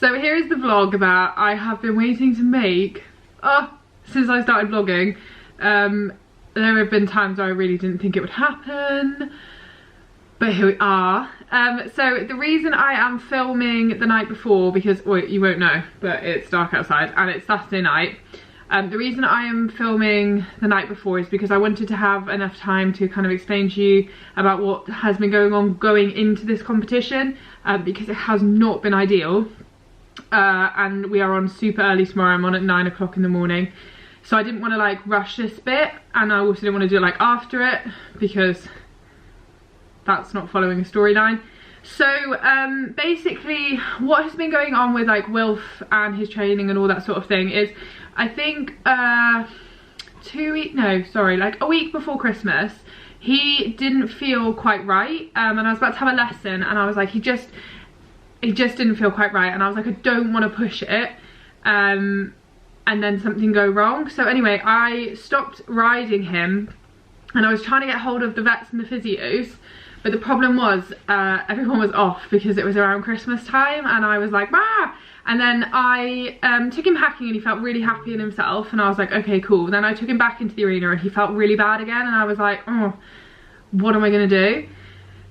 So here is the vlog that I have been waiting to make since I started vlogging. There have been times where I really didn't think it would happen, but here we are. So the reason I am filming the night before, because, well, you won't know, but it's dark outside and it's Saturday night. The reason I am filming the night before is because I wanted to have enough time to kind of explain to you about what has been going on going into this competition, because it has not been ideal. And we are on super early tomorrow. I'm on at 9 o'clock in the morning. So I didn't want to like rush this bit, and I also didn't want to do it like after it, because that's not following a storyline. So basically what has been going on with like Wilf and his training and all that sort of thing is, I think like a week before Christmas, he didn't feel quite right, and I was about to have a lesson and I was like, he just didn't feel quite right, and I was like, I don't want to push it and then something go wrong. So anyway, I stopped riding him and I was trying to get hold of the vets and the physios, but the problem was everyone was off because it was around Christmas time, and I was like, ah! And then I took him hacking and he felt really happy in himself, and I was like, okay, cool. Then I took him back into the arena and he felt really bad again, and I was like, oh, what am I gonna do?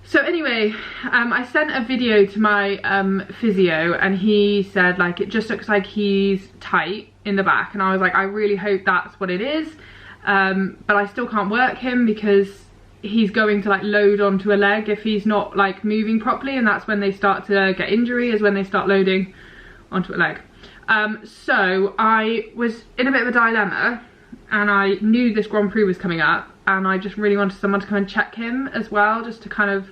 So anyway, I sent a video to my physio, and he said like, it just looks like he's tight in the back, and I was like, I really hope that's what it is, but I still can't work him because he's going to like load onto a leg if he's not like moving properly, and that's when they start to get injury, is when they start loading onto a leg. So I was in a bit of a dilemma, and I knew this Grand Prix was coming up, and I just really wanted someone to come and check him as well, just to kind of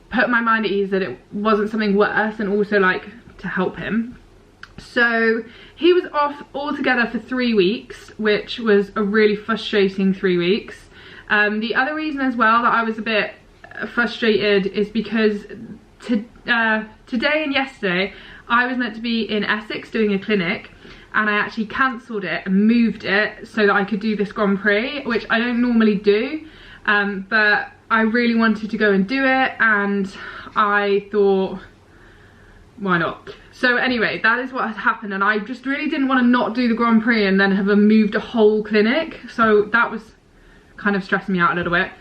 put my mind at ease that it wasn't something worse, and also like to help him. So he was off altogether for 3 weeks, which was a really frustrating 3 weeks. The other reason as well that I was a bit frustrated is because today and yesterday I was meant to be in Essex doing a clinic, and I actually cancelled it and moved it so that I could do this Grand Prix, which I don't normally do, but I really wanted to go and do it, and I thought, why not? So anyway, that is what has happened, and I just really didn't want to not do the Grand Prix and then have moved a whole clinic, so that was kind of stressing me out a little bit.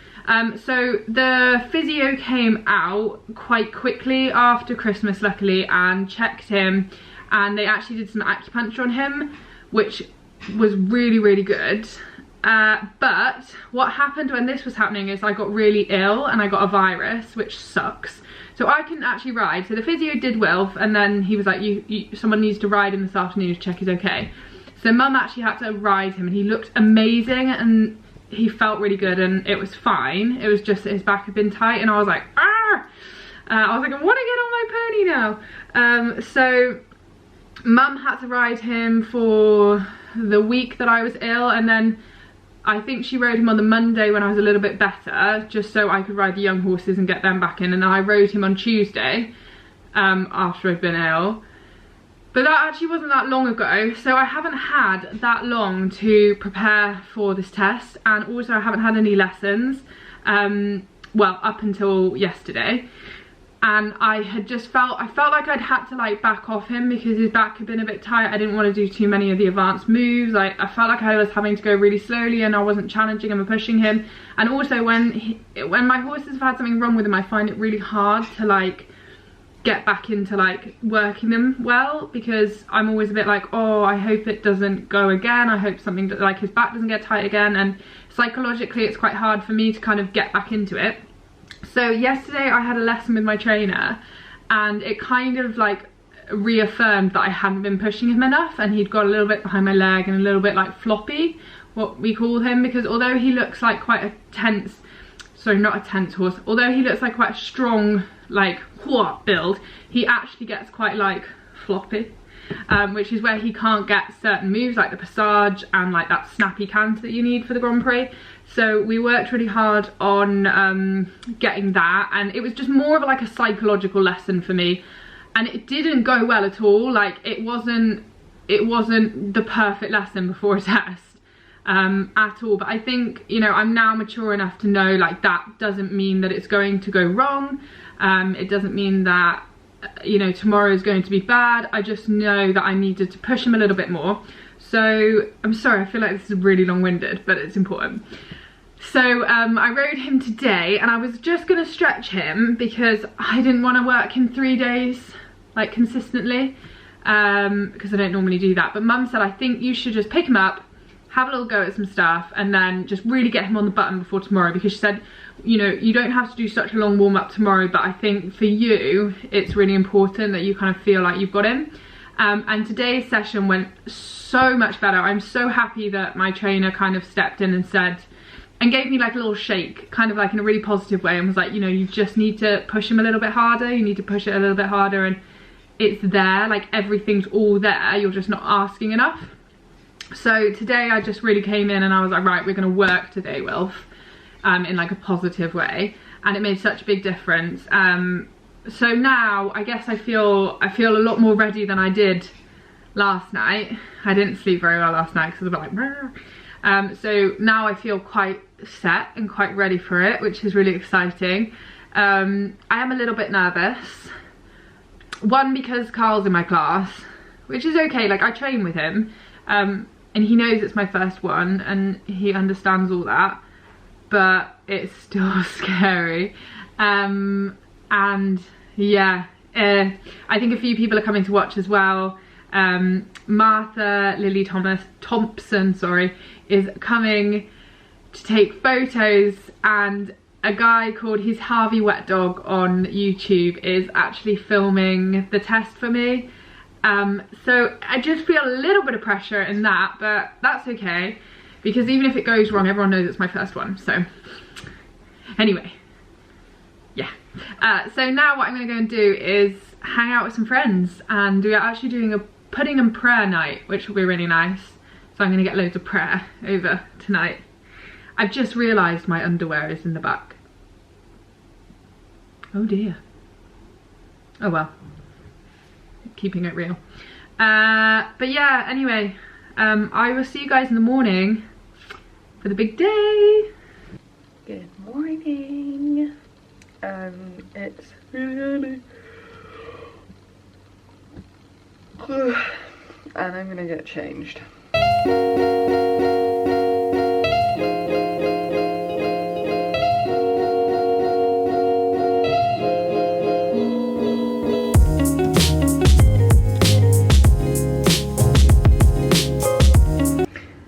So the physio came out quite quickly after Christmas, luckily, and checked him, and they actually did some acupuncture on him, which was really, really good. But what happened when this was happening is I got really ill and I got a virus, which sucks. So I couldn't actually ride. So the physio did Wilf, and then he was like, someone needs to ride him this afternoon to check he's okay. So Mum actually had to ride him, and he looked amazing and he felt really good, and it was fine. It was just that his back had been tight, and I was like, ah! I was like, I want to get on my pony now. So Mum had to ride him for the week that I was ill, and then I think she rode him on the Monday when I was a little bit better, just so I could ride the young horses and get them back in, and then I rode him on Tuesday after I'd been ill. But that actually wasn't that long ago, so I haven't had that long to prepare for this test, and also I haven't had any lessons, well, up until yesterday. And I felt like I'd had to like back off him because his back had been a bit tight. I didn't want to do too many of the advanced moves. I felt like I was having to go really slowly, and I wasn't challenging him and pushing him. And also when my horses have had something wrong with them, I find it really hard to like get back into like working them well, because I'm always a bit like, oh, I hope it doesn't go again. I hope something like his back doesn't get tight again, and psychologically it's quite hard for me to kind of get back into it. So yesterday I had a lesson with my trainer, and it kind of like reaffirmed that I hadn't been pushing him enough, and he'd got a little bit behind my leg and a little bit like floppy, what we call him, because although he looks like quite a tense, sorry, not a tense horse, although he looks like quite a strong like build, he actually gets quite like floppy, which is where he can't get certain moves like the passage and like that snappy canter that you need for the Grand Prix. So we worked really hard on getting that, and it was just more of like a psychological lesson for me, and it didn't go well at all. Like it wasn't the perfect lesson before a test at all, but I think, you know, I'm now mature enough to know like that doesn't mean that it's going to go wrong. It doesn't mean that you know, tomorrow is going to be bad. I just know that I needed to push him a little bit more. So I'm sorry, I feel like this is really long-winded, but it's important. So I rode him today, and I was just gonna stretch him because I didn't want to work him 3 days like consistently, because I don't normally do that. But Mum said, I think you should just pick him up, have a little go at some stuff, and then just really get him on the button before tomorrow, because she said, you know, you don't have to do such a long warm-up tomorrow, but I think for you it's really important that you kind of feel like you've got him. And today's session went so much better. I'm so happy that my trainer kind of stepped in and said, and gave me like a little shake, kind of like in a really positive way, and was like, you know, you just need to push him a little bit harder, you need to push it a little bit harder, and it's there, like everything's all there, you're just not asking enough. So today I just really came in and I was like, right, we're gonna work today, Wilf, in like a positive way, and it made such a big difference. So now I guess I feel a lot more ready than I did last night. I didn't sleep very well last night because I was a bit like, so now I feel quite set and quite ready for it, which is really exciting. I am a little bit nervous. One, because Carl's in my class, which is okay, like I train with him, and he knows it's my first one and he understands all that, but it's still scary. And yeah, I think a few people are coming to watch as well. Martha Lily Thompson, sorry, is coming to take photos, and a guy called, he's Harvey Wetdog on YouTube, is actually filming the test for me. So I just feel a little bit of pressure in that, but that's okay, because even if it goes wrong, everyone knows it's my first one. So anyway, yeah. So now what I'm gonna go and do is hang out with some friends, and we are actually doing a pudding and prayer night, which will be really nice. So I'm gonna get loads of prayer over tonight. I've just realised my underwear is in the back. Oh dear. Oh well. Keeping it real. But yeah, anyway, I will see you guys in the morning for the big day. Good morning. It's really and I'm gonna get changed.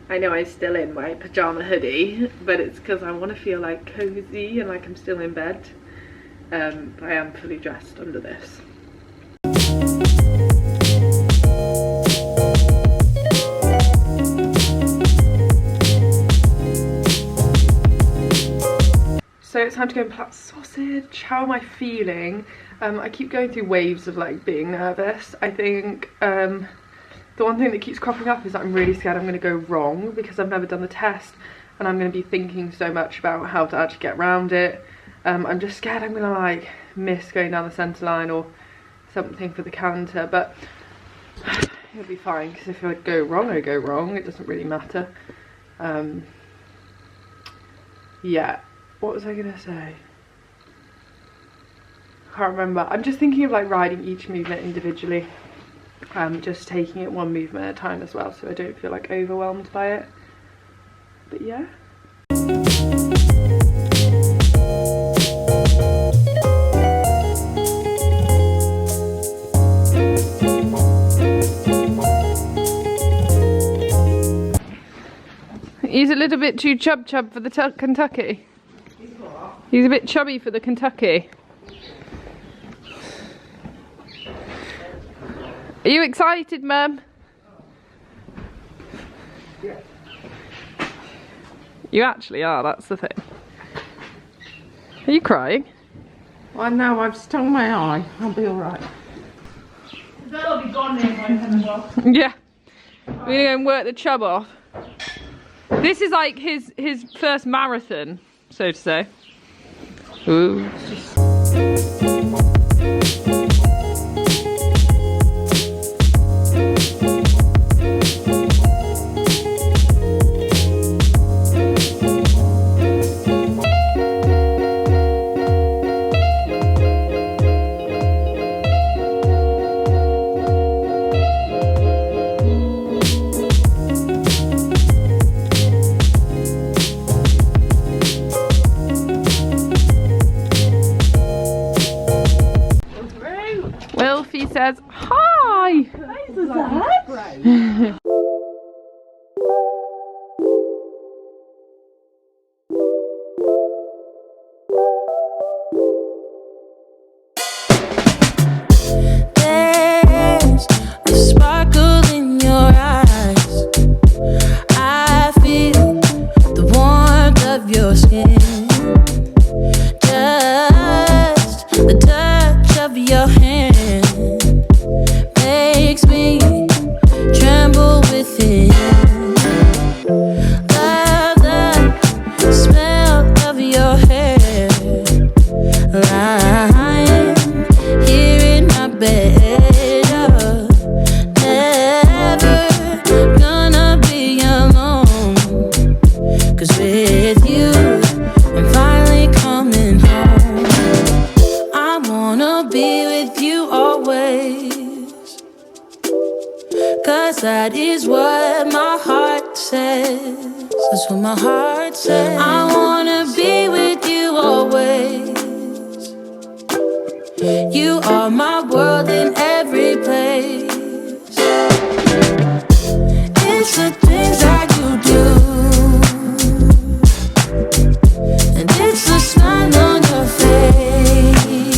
I know I'm still in my pajama hoodie, but it's because I want to feel like cozy and like I'm still in bed. But I am fully dressed under this. So it's time to go and plat sausage. How am I feeling? I keep going through waves of like being nervous. I think the one thing that keeps cropping up is that I'm really scared I'm going to go wrong, because I've never done the test and I'm going to be thinking so much about how to actually get around it. I'm just scared I'm going to like miss going down the centre line or something for the counter, but it'll be fine, because if I go wrong, I go wrong. It doesn't really matter. Yeah, what was I going to say? I can't remember. I'm just thinking of like riding each movement individually. Just taking it one movement at a time as well, so I don't feel like overwhelmed by it. But yeah. He's a little bit too chub for the Kentucky. He's a bit chubby for the Kentucky. Are you excited, Mum? Yeah. You actually are, that's the thing. Are you crying? I know, I've stung my eye. I'll be alright. That'll be gone then by 10 o'clock. Yeah. We're gonna go and work the chub off. This is like his first marathon, so to say. Ooh. says hi. There's a sparkle in your eyes. I feel the warmth of your skin. Just the touch of your hand makes me tremble within. Love the smell of your hair, lying here in my bed. Never gonna be alone, 'cause with you I'm finally coming home. I wanna be with you always, 'cause that is what my heart says. That's what my heart says. I wanna be with you always. You are my world in every place. It's the things that you do, and it's the smile on your face.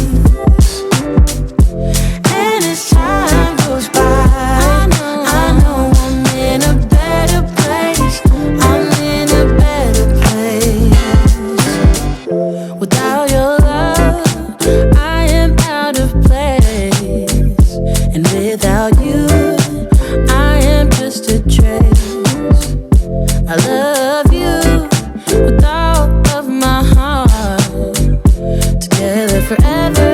And as time goes by, I know I'm in a better place. I'm in a better place. Without your love, I am out of place. And without you, I am just a trace. I love you with all of my heart. Together forever,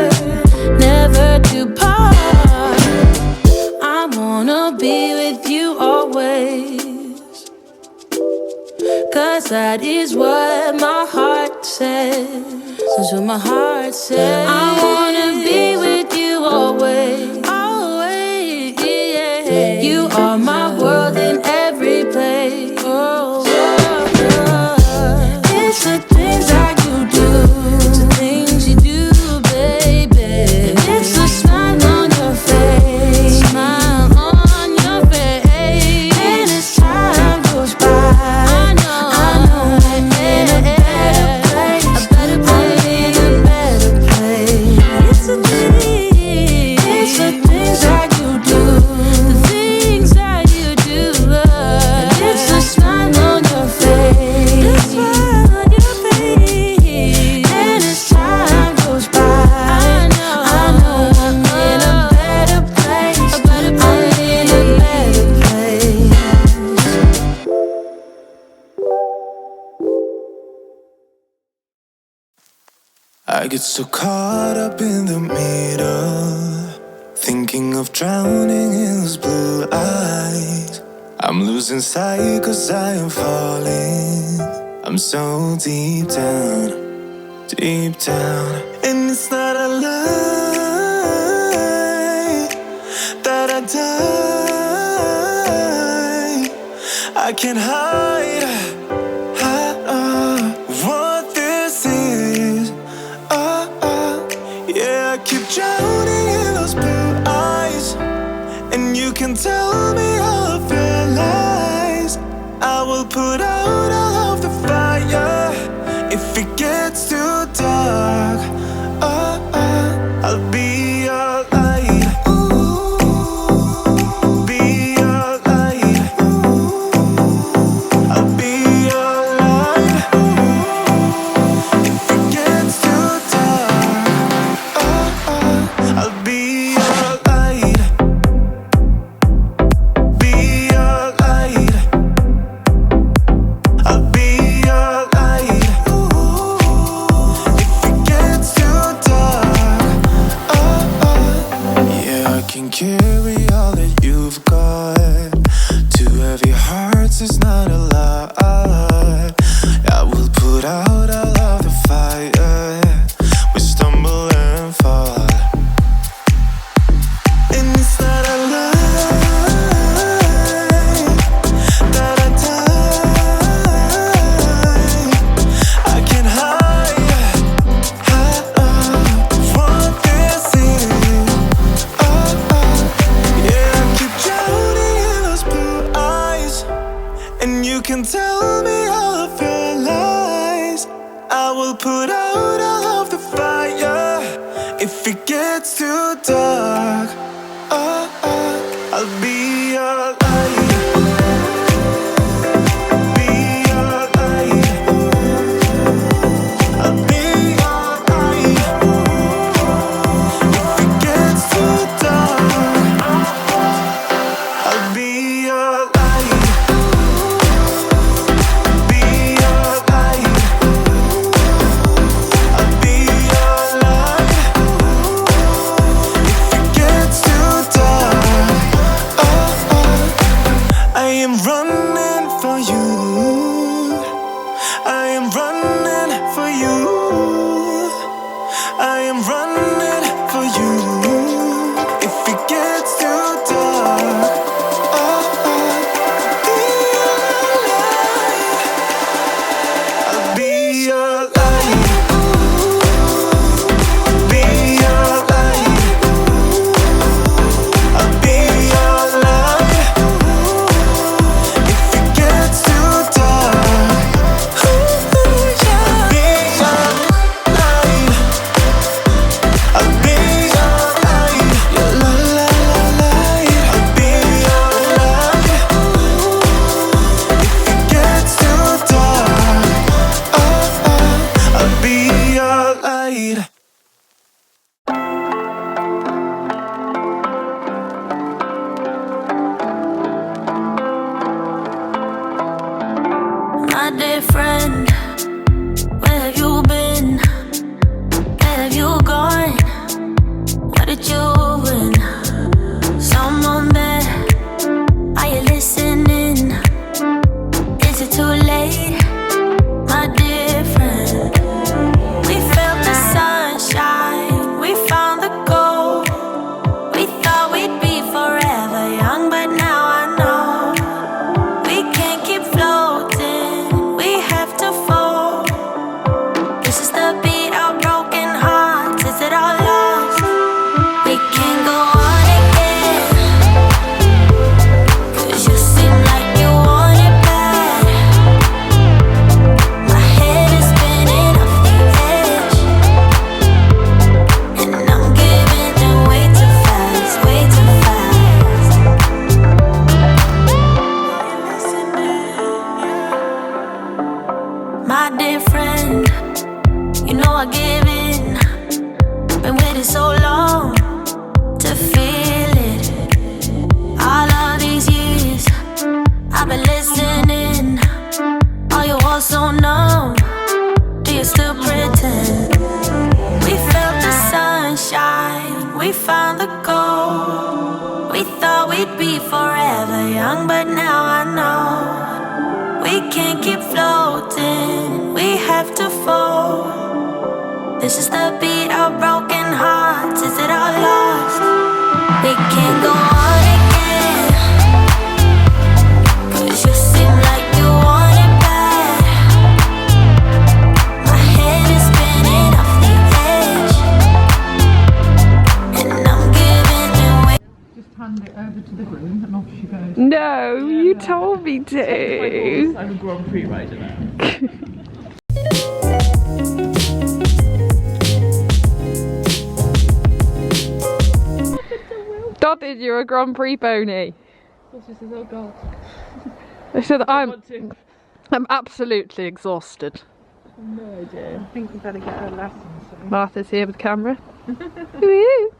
never to part. I wanna be with you always, 'cause that is what my heart says. That's what my heart says. I wanna be with you always. Always, yeah. You are my world in every place. Oh, it's the things that you do. It's the things you do, baby. And it's the smile on your face. Smile on your face. And as time goes by, I know I'm in a better place. A better place. I'm in a better place. It's the things that you do. The things that you do. And it's the smile on your face. The smile on your face. And as time goes by, I know I'm in a better place. I'm in a better place. I get so caught up in the middle, thinking of drowning in those blue eyes. I'm losing sight 'cause I am falling. I'm so deep down, deep down. And it's not a lie that I die. I can't hide what this is. Yeah, I keep drowning in those blue eyes, and you can tell me all of your lies. I will put out all of the fire if it gets too dark. I'll be your light. Be your light. I'll be your light. If it gets too dark, I'll be your light. Be your light. I'll be your light. If it gets too dark, yeah, I can carry all that you've got. Two heavy hearts is not a lot. I will put out all of the fire. We stumble and fall. And it's not a lie that I die. I can't hide what this is. dark, I'll be your light. Be your light. I'll be your light. If it gets too dark, I'll be your light. Be your light. I'll be your light. If it gets too dark, I am running for you. I am running for you. I am running for you. If it gets too dark, I'll be your light. Be your light. I'll be your light. If it gets too dark, I'll be your light. I'll be your light. Your light. I'll be your light. If it gets too dark, I'll be your light. My dear friend, where have you been? Where have you gone? What did you win? Someone there, are you listening? Is it too late? My dear friend, we felt the sunshine, we found the gold. We thought we'd be forever young, but now I know we can't keep floating, we have to fall. This is the beat of broken hearts, is it all lost? We can't go on again, 'cause you seem like you want it bad. My head is spinning off the edge, and I'm giving in way too fast, way too fast. My dear friend, you know I give in. Been waiting so long to feel it. All of these years I've been listening. Are you all so numb? Do you still pretend? We felt the sunshine, we found the gold. We thought we'd be forever young, but now I know we can't keep floating, we have to fall. This is the beat of broken hearts, is it all lost? We can't go on again, 'cause you seem like you want it bad. My head is spinning off the edge, and I'm giving it way. Just hand it over to the groom and off she goes. No, you told me to. I'm a Grand Prix rider now. Dotted, you're a Grand Prix pony. I said I'm absolutely exhausted. No idea. I think we better get her lessons. Martha's here with the camera. Woo!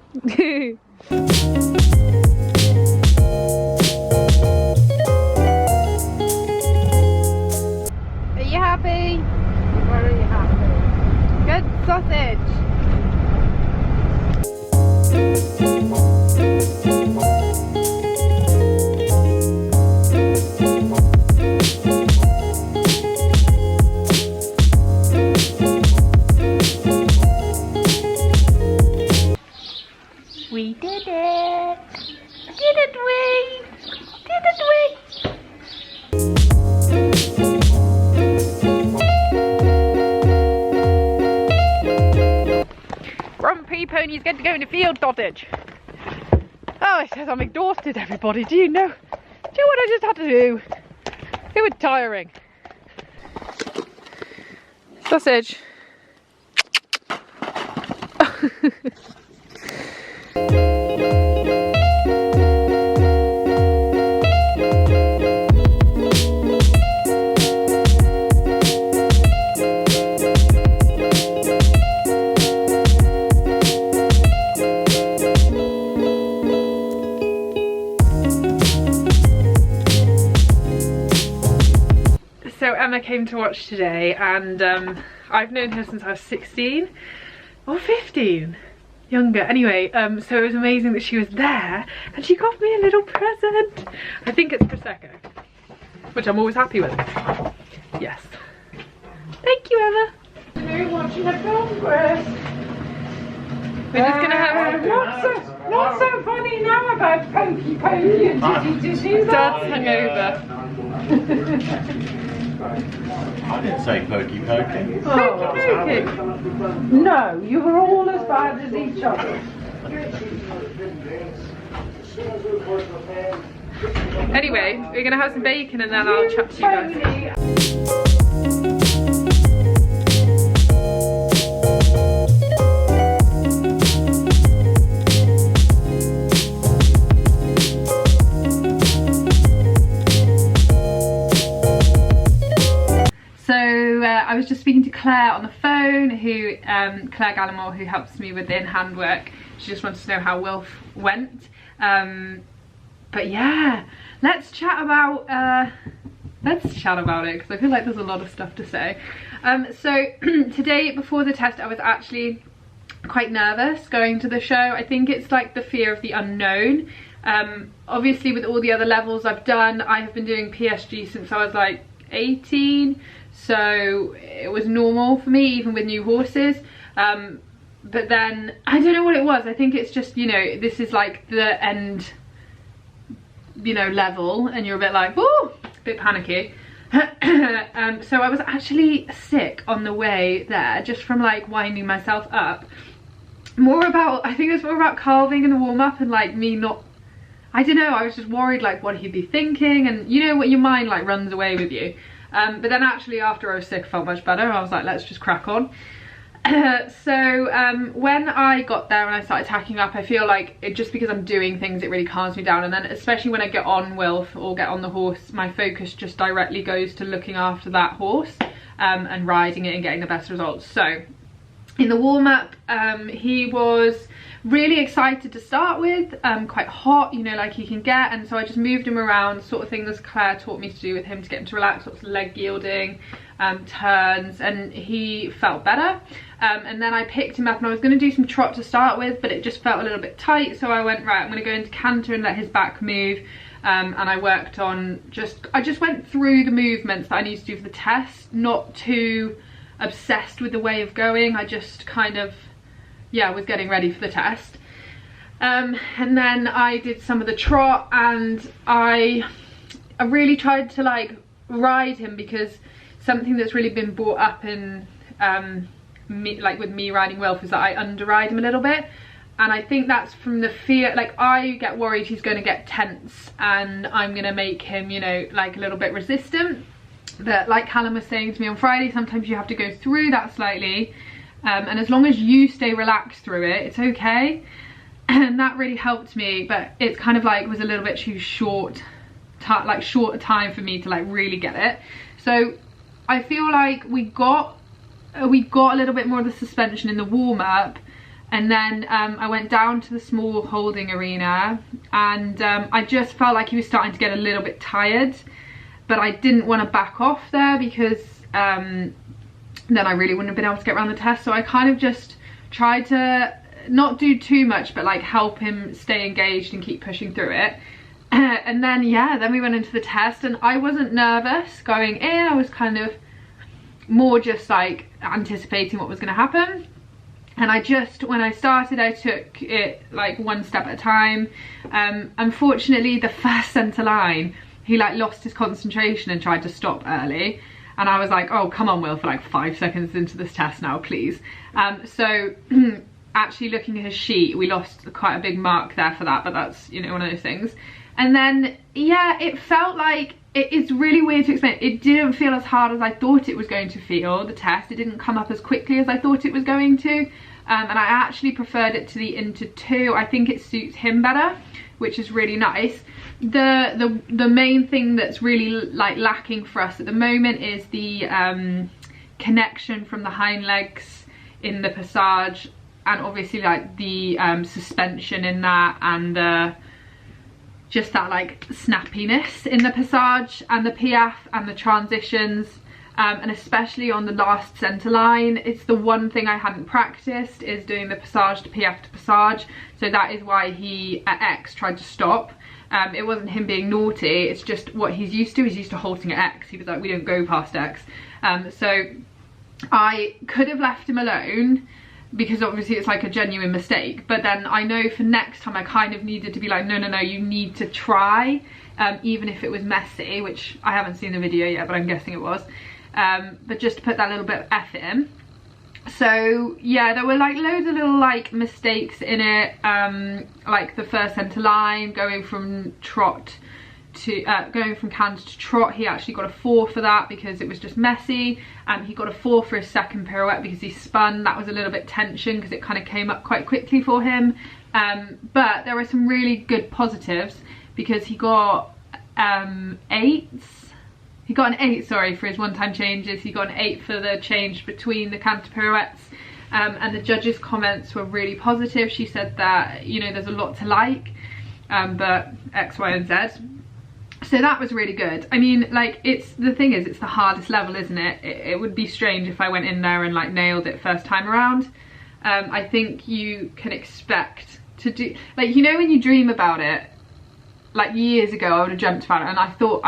Are you happy? Very happy. Good sausage. We did it! Didn't we? Didn't we? Grand Prix ponies get to go in the field, Dottage. Oh, it says I'm exhausted, everybody. Do you know what I just had to do? It was tiring. Sausage. Emma came to watch today, and I've known her since I was 16 or 15, younger. Anyway, so it was amazing that she was there, and she got me a little present. I think it's Prosecco, which I'm always happy with. Yes. Thank you, Emma. We're watching a film, Chris. We're just gonna have What's so funny now about pokey pokey and dizzy dizzy? Dad's hungover. I didn't say pokey pokey. Pokey. No, you were all as bad as each other. Anyway, we're gonna have some bacon and then I'll chat to you guys. I was just speaking to Claire on the phone, who Claire Gallimore, who helps me with the in-hand work. She just wanted to know how Wilf went. But yeah, let's chat about it, because I feel like there's a lot of stuff to say. So today before the test, I was actually quite nervous going to the show. I think it's like the fear of the unknown. Obviously with all the other levels I've done, I have been doing PSG since I was like 18. So it was normal for me, even with new horses. But then I don't know what it was. I think it's just, you know, this is like the end, you know, level, and you're a bit like, oh, a bit panicky. So I was actually sick on the way there, just from like winding myself up. I think it was more about calving in the warm-up, and like me not, I don't know, I was just worried like what he'd be thinking, and you know what, your mind like runs away with you. But then actually after I was sick, I felt much better. I was like, let's just crack on. So when I got there and I started tacking up, I feel like just because I'm doing things, it really calms me down. And then especially when I get on Wilf or get on the horse, my focus just directly goes to looking after that horse and riding it and getting the best results. So in the warm-up, he was really excited to start with, quite hot, you know, like he can get, and so I just moved him around, sort of thing as Claire taught me to do with him to get him to relax, sort of leg yielding, turns, and he felt better. And then I picked him up and I was going to do some trot to start with, but it just felt a little bit tight, so I went, right, I'm going to go into canter and let his back move. And I worked on I just went through the movements that I need to do for the test, not too obsessed with the way of going. I just kind of, yeah, was getting ready for the test. And then I did some of the trot, and I really tried to like ride him, because something that's really been brought up in with me riding Wilf is that I underride him a little bit, and I think that's from the fear, like I get worried he's going to get tense and I'm going to make him, you know, like a little bit resistant. But like Callum was saying to me on Friday, sometimes you have to go through that slightly. And as long as you stay relaxed through it, it's okay. And that really helped me, but it's kind of like was a little bit too short a time for me to like really get it. So I feel like we got a little bit more of the suspension in the warm-up, and then I went down to the small holding arena, and I just felt like he was starting to get a little bit tired, but I didn't want to back off there, because then I really wouldn't have been able to get around the test. So I kind of just tried to not do too much, but like help him stay engaged and keep pushing through it. And then yeah, then we went into the test, and I wasn't nervous going in. I was kind of more just like anticipating what was going to happen. And I just, when I started, I took it like one step at a time. Unfortunately, the first centre line, he like lost his concentration and tried to stop early. And I was like, oh, come on, Will, for like 5 seconds into this test now, please. So actually looking at his sheet, we lost quite a big mark there for that, but that's, you know, one of those things. And then, yeah, it felt like, it's really weird to explain. It didn't feel as hard as I thought it was going to feel, the test. It didn't come up as quickly as I thought it was going to. And I actually preferred it to the Inter 2. I think it suits him better, which is really nice. The main thing that's really like lacking for us at the moment is the connection from the hind legs in the passage, and obviously like the suspension in that, and just that like snappiness in the passage and the piaffe and the transitions. and especially on the last centre line. It's the one thing I hadn't practiced, is doing the passage to piaffe to passage, so that is why he at X tried to stop. It wasn't him being naughty, it's just what he's used to. He's used to halting at X. He was like, we don't go past X. So I could have left him alone, because obviously it's like a genuine mistake, but then I know for next time I kind of needed to be like, no, you need to try, even if it was messy, which I haven't seen the video yet, but I'm guessing it was, but just to put that little bit of effort in. So yeah, there were like loads of little like mistakes in it, like the first centre line, going from trot to going from canter to trot. He actually got a 4 for that because it was just messy. He got a 4 for his second pirouette because he spun. That was a little bit tension because it kind of came up quite quickly for him, but there were some really good positives because he got 8s. He got an 8, sorry, for his one-time changes. He got an 8 for the change between the canter pirouettes, and the judges' comments were really positive. She said that, you know, there's a lot to like, but X, Y and Z. So that was really good. I mean, like, the thing is, it's the hardest level, isn't it? It would be strange if I went in there and like nailed it first time around. I think you can expect to do, like, you know, when you dream about it, like years ago I would have dreamt about it, and I thought,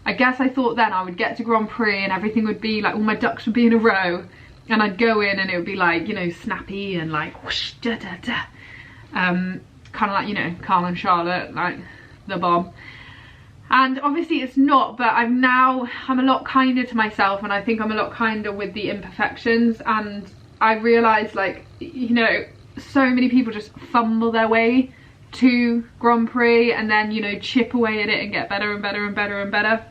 I guess I thought then I would get to Grand Prix and everything would be like, all my ducks would be in a row, and I'd go in and it would be like, you know, snappy and like whoosh, da da da, kind of like, you know, Carl and Charlotte, like the bomb. And obviously it's not, but I'm a lot kinder to myself, and I think I'm a lot kinder with the imperfections. And I realised, like, you know, so many people just fumble their way to Grand Prix and then, you know, chip away at it and get better and better and better and better.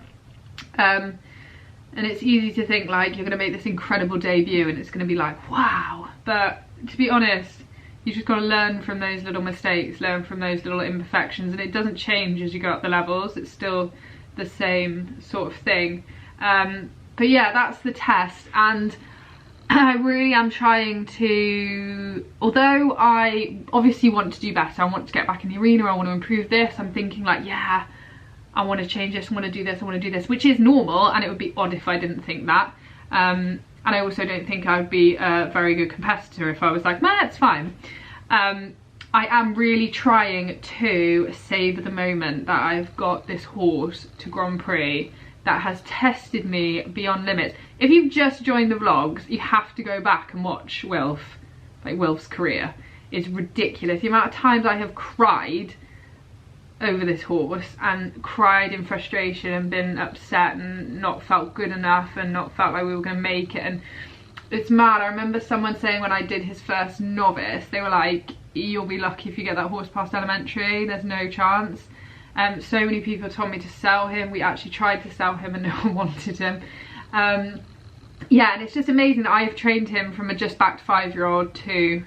And it's easy to think like you're gonna make this incredible debut and it's gonna be like, wow. But to be honest, you just got to learn from those little mistakes, learn from those little imperfections, and it doesn't change as you go up the levels. It's still the same sort of thing. But yeah, that's the test, and I really am trying to, although I obviously want to do better, I want to get back in the arena, I want to improve this, I'm thinking like, yeah, I want to change this, I want to do this, I want to do this, which is normal, and it would be odd if I didn't think that. And I also don't think I would be a very good competitor if I was like, nah, it's fine. I am really trying to save the moment that I've got this horse to Grand Prix that has tested me beyond limits. If you've just joined the vlogs, you have to go back and watch Wilf. Like, Wilf's career is ridiculous. The amount of times I have cried over this horse, and cried in frustration and been upset and not felt good enough and not felt like we were going to make it. And it's mad. I remember someone saying when I did his first novice, they were like, you'll be lucky if you get that horse past elementary, there's no chance. So many people told me to sell him. We actually tried to sell him and no one wanted him. Yeah, and it's just amazing that I have trained him from a just backed 5-year-old to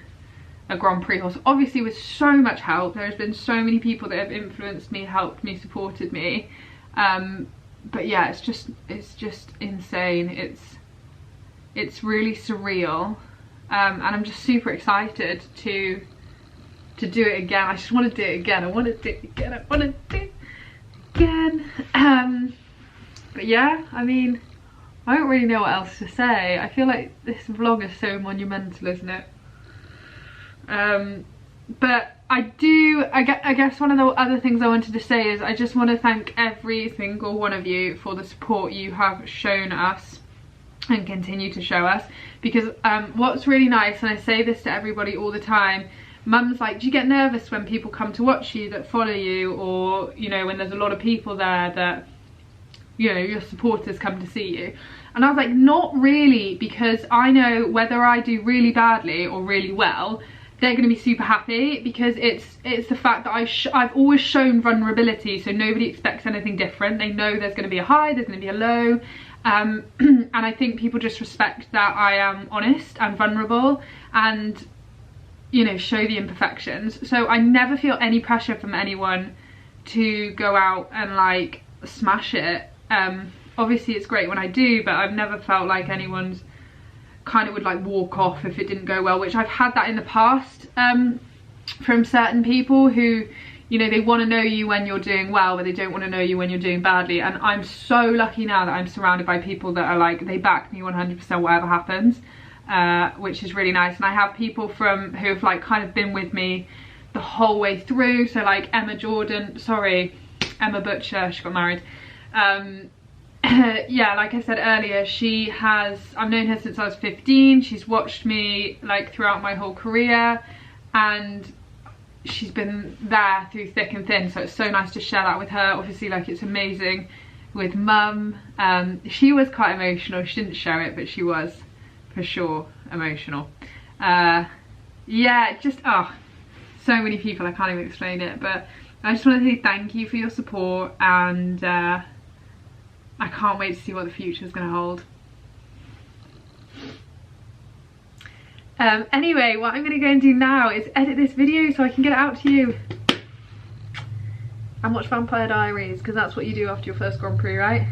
a Grand Prix horse, obviously with so much help. There's been so many people that have influenced me, helped me, supported me, but yeah, it's just insane. It's really surreal, and I'm just super excited to do it again. I just want to do it again. I want to do it again. I want to do it again. But yeah, I mean, I don't really know what else to say. I feel like this vlog is so monumental, isn't it? But I guess one of the other things I wanted to say is I just want to thank every single one of you for the support you have shown us and continue to show us, because what's really nice, and I say this to everybody all the time, Mum's like, do you get nervous when people come to watch you that follow you, or, you know, when there's a lot of people there that, you know, your supporters come to see you? And I was like, not really, because I know whether I do really badly or really well, they're going to be super happy, because it's the fact that I've always shown vulnerability, so nobody expects anything different. They know there's going to be a high, there's going to be a low, and I think people just respect that I am honest and vulnerable and, you know, show the imperfections. So I never feel any pressure from anyone to go out and like smash it. Obviously it's great when I do, but I've never felt like anyone's kind of would like walk off if it didn't go well, which I've had that in the past from certain people who, you know, they want to know you when you're doing well, but they don't want to know you when you're doing badly. And I'm so lucky now that I'm surrounded by people that are like, they back me 100% whatever happens, which is really nice. And I have people who have like kind of been with me the whole way through. So like Emma Butcher, she got married. Yeah, like I said earlier, I've known her since I was 15. She's watched me like throughout my whole career, and she's been there through thick and thin, so it's so nice to share that with her. Obviously, like, it's amazing with Mum. She was quite emotional. She didn't show it, but she was for sure emotional. Yeah, just so many people, I can't even explain it. But I just want to say thank you for your support, and I can't wait to see what the future is going to hold. Anyway, what I'm going to go and do now is edit this video so I can get it out to you. And watch Vampire Diaries, because that's what you do after your first Grand Prix, right?